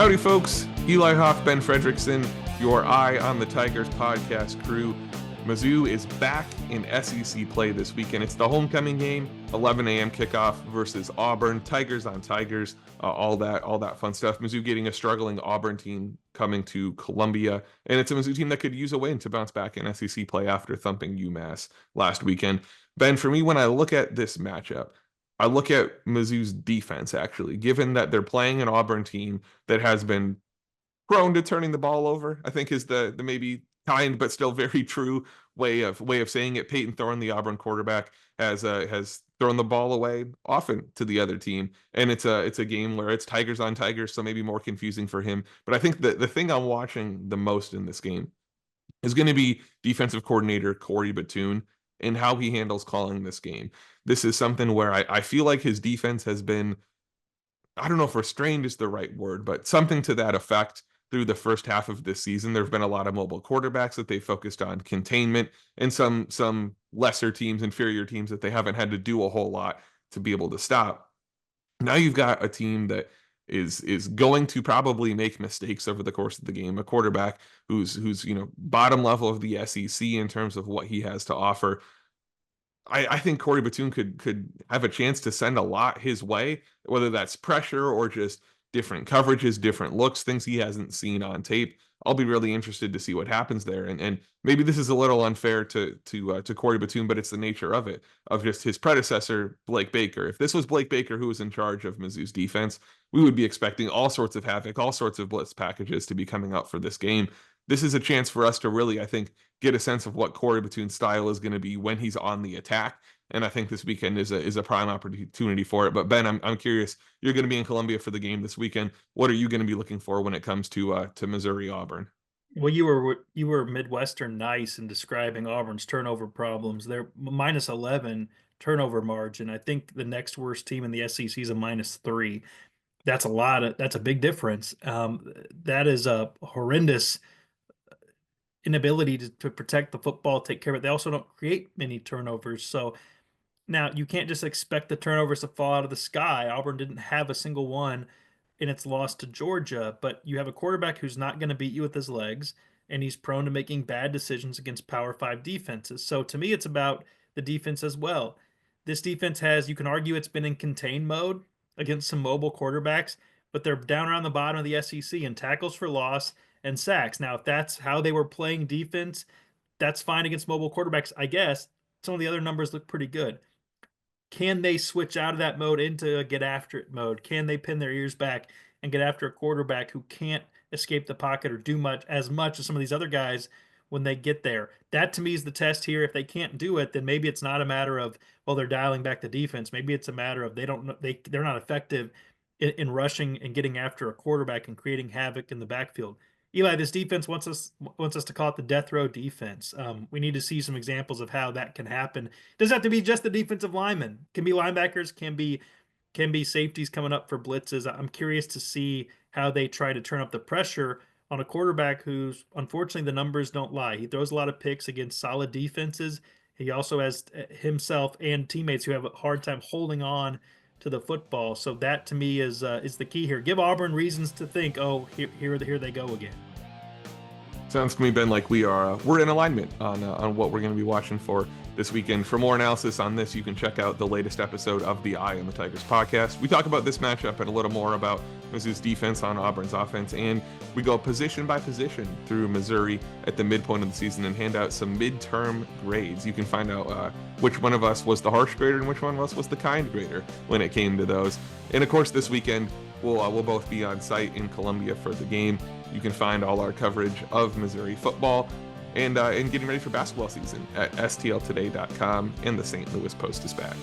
Howdy, folks. Eli Hoff, Ben Frederickson, your Eye on the Tigers podcast crew. Mizzou is back in SEC play this weekend. It's the homecoming game, 11 a.m. kickoff versus Auburn. Tigers on Tigers, all that fun stuff. Mizzou getting a struggling Auburn team coming to Columbia, and it's a Mizzou team that could use a win to bounce back in SEC play after thumping UMass last weekend. Ben, for me, when I look at this matchup, I look at Mizzou's defense, actually, given that they're playing an Auburn team that has been prone to turning the ball over, I think is the maybe kind but still very true way of saying it. Peyton Thorne, the Auburn quarterback, has thrown the ball away often to the other team, and it's a game where it's Tigers on Tigers, so maybe more confusing for him. But I think the thing I'm watching the most in this game is going to be defensive coordinator Corey Batoon and how he handles calling this game. This is something where I feel like his defense has been, I don't know if restrained is the right word, but something to that effect through the first half of this season. There have been a lot of mobile quarterbacks that they focused on containment, and some lesser teams, inferior teams, that they haven't had to do a whole lot to be able to stop. Now you've got a team that is going to probably make mistakes over the course of the game. A quarterback who's bottom level of the SEC in terms of what he has to offer. I think Corey Batoon could have a chance to send a lot his way, whether that's pressure or just different coverages, different looks, things he hasn't seen on tape. I'll be really interested to see what happens there. And maybe this is a little unfair to Corey Batoon, but it's the nature of it, of just his predecessor, Blake Baker. If this was Blake Baker who was in charge of Mizzou's defense, we would be expecting all sorts of havoc, all sorts of blitz packages to be coming out for this game. This is a chance for us to really, I think, get a sense of what Corey Batoon's style is going to be when he's on the attack. And I think this weekend is a prime opportunity for it. But Ben, I'm curious. You're going to be in Columbia for the game this weekend. What are you going to be looking for when it comes to Missouri Auburn? Well, you were Midwestern nice in describing Auburn's turnover problems. They're minus 11 turnover margin. I think the next worst team in the SEC is a -3. That's a big difference. That is a horrendous inability to protect the football, take care of it. They also don't create many turnovers. So now you can't just expect the turnovers to fall out of the sky. Auburn didn't have a single one in its loss to Georgia, but you have a quarterback who's not going to beat you with his legs, and he's prone to making bad decisions against Power 5 defenses. So to me, it's about the defense as well. This defense you can argue it's been in contain mode against some mobile quarterbacks, but they're down around the bottom of the SEC in tackles for loss and sacks. Now, if that's how they were playing defense, that's fine against mobile quarterbacks, I guess. Some of the other numbers look pretty good. Can they switch out of that mode into a get after it mode? Can they pin their ears back and get after a quarterback who can't escape the pocket or do much as some of these other guys when they get there? That to me is the test here. If they can't do it, then maybe it's not a matter of, well, they're dialing back the defense. Maybe it's a matter of they're not effective in rushing and getting after a quarterback and creating havoc in the backfield. Eli, this defense wants us to call it the death row defense. We need to see some examples of how that can happen. It doesn't have to be just the defensive linemen. It can be linebackers, can be safeties coming up for blitzes. I'm curious to see how they try to turn up the pressure on a quarterback who's, unfortunately, the numbers don't lie. He throws a lot of picks against solid defenses. He also has himself and teammates who have a hard time holding on to the football. So that to me is the key here. Give Auburn reasons to think, oh, here they go again. Sounds to me, Ben, like we're in alignment on what we're going to be watching for this weekend. For more analysis on this, you can check out the latest episode of the Eye on the Tigers podcast. We talk about this matchup and a little more about Mizzou's defense on Auburn's offense, and we go position by position through Missouri at the midpoint of the season and hand out some midterm grades. You can find out which one of us was the harsh grader and which one of us was the kind grader when it came to those. And of course, this weekend we'll both be on site in Columbia for the game. You can find all our coverage of Missouri football and getting ready for basketball season at stltoday.com and the St. Louis Post-Dispatch.